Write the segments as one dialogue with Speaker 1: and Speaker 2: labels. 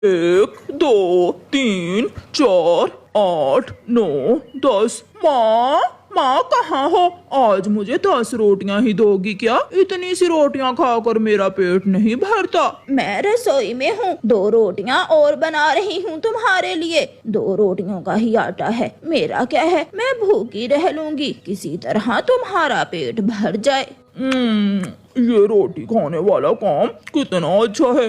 Speaker 1: 1 2 3 4 8 9 10। माँ कहाँ हो? आज मुझे 10 रोटियां ही दोगी क्या? इतनी सी रोटियां खाकर मेरा पेट नहीं भरता।
Speaker 2: मैं रसोई में हूँ, 2 रोटियां और बना रही हूँ तुम्हारे लिए। 2 रोटियों का ही आटा है, मेरा क्या है, मैं भूखी रह लूंगी, किसी तरह तुम्हारा पेट भर जाए।
Speaker 1: ये रोटी खाने वाला काम कितना अच्छा है।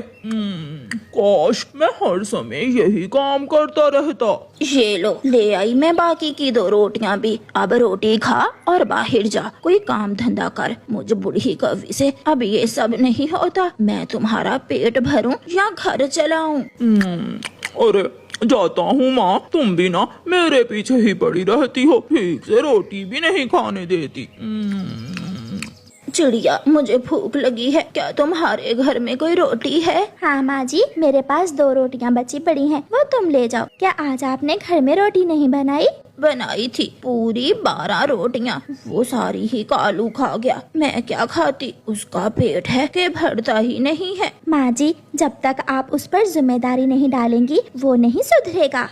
Speaker 1: काश मैं हर समय यही काम करता रहता।
Speaker 2: ये लो, ले आई मैं बाकी की 2 रोटियां भी। अब रोटी खा और बाहर जा, कोई काम धंधा कर। मुझे बूढ़ी कौवी से अब ये सब नहीं होता। मैं तुम्हारा पेट भरूं या घर चलाऊं?
Speaker 1: अरे जाता हूँ माँ, तुम भी ना मेरे पीछे ही पड़ी रहती हो, ठीक से रोटी भी नहीं खाने देती।
Speaker 2: चिड़िया, मुझे भूख लगी है, क्या तुम्हारे घर में कोई रोटी है?
Speaker 3: हाँ माँ जी, मेरे पास 2 रोटियाँ बची पड़ी हैं, वो तुम ले जाओ। क्या आज आपने घर में रोटी नहीं बनाई?
Speaker 2: बनाई थी, पूरी 12 रोटियां, वो सारी ही कालू खा गया। मैं क्या खाती, उसका पेट है कि भरता ही नहीं है।
Speaker 3: माँ जी, जब तक आप उस पर जिम्मेदारी नहीं डालेंगी वो नहीं सुधरेगा।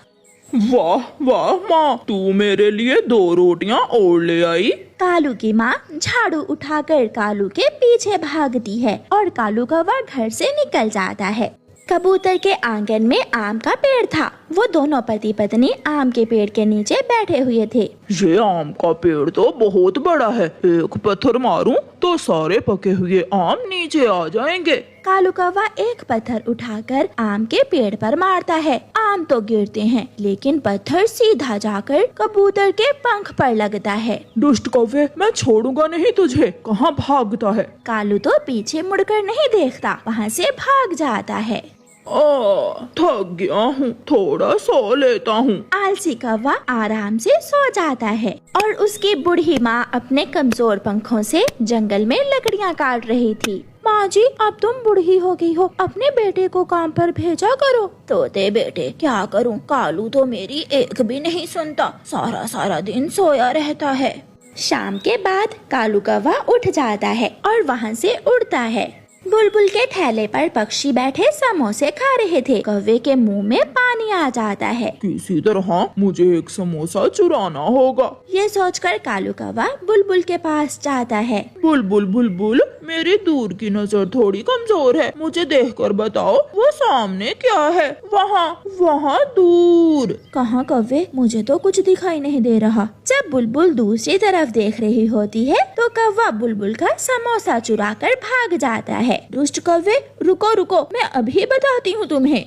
Speaker 1: वाह वाह माँ, तू मेरे लिए 2 रोटियां और ले आई।
Speaker 3: कालू की माँ झाड़ू उठाकर कालू के पीछे भागती है और कालू कौवा घर से निकल जाता है। कबूतर के आंगन में आम का पेड़ था। वो दोनों पति पत्नी आम के पेड़ के नीचे बैठे हुए थे।
Speaker 1: ये आम का पेड़ तो बहुत बड़ा है, एक पत्थर मारूं तो सारे पके हुए आम नीचे आ जाएंगे।
Speaker 3: कालू कौवा एक पत्थर उठाकर आम के पेड़ पर मारता है। आम तो गिरते हैं, लेकिन पत्थर सीधा जाकर कबूतर के पंख पर लगता है।
Speaker 1: दुष्ट कौवे, मैं छोड़ूंगा नहीं तुझे, कहाँ भागता है?
Speaker 3: कालू तो पीछे मुड़कर नहीं देखता, वहाँ से भाग जाता है।
Speaker 1: थक गया हूँ, थोड़ा सो लेता हूँ।
Speaker 3: आलसी कौवा आराम से सो जाता है और उसकी बूढ़ी माँ अपने कमजोर पंखों से जंगल में लकड़ियाँ काट रही थी। माँ जी, अब तुम बूढ़ी हो गई हो, अपने बेटे को काम पर भेजा करो।
Speaker 2: तोते बेटे, क्या करूँ, कालू तो मेरी एक भी नहीं सुनता, सारा दिन सोया रहता है।
Speaker 3: शाम के बाद कालू कौवा उठ जाता है और वहाँ से उड़ता है। बुलबुल के ठेले पर पक्षी बैठे समोसे खा रहे थे। कौवे के मुंह में पानी आ जाता है।
Speaker 1: किसी तरह मुझे एक समोसा चुराना होगा।
Speaker 3: ये सोचकर कालू कौवा बुलबुल के पास जाता है।
Speaker 1: बुलबुल बुलबुल, मेरी दूर की नजर थोड़ी कमजोर है, मुझे देखकर बताओ वो सामने क्या है? वहाँ दूर।
Speaker 3: कहाँ कौवे, मुझे तो कुछ दिखाई नहीं दे रहा। जब बुलबुल दूसरी तरफ देख रही होती है तो कौवा बुलबुल का समोसा चुराकर भाग जाता है। दुष्ट कौवे, रुको, मैं अभी बताती हूँ तुम्हें।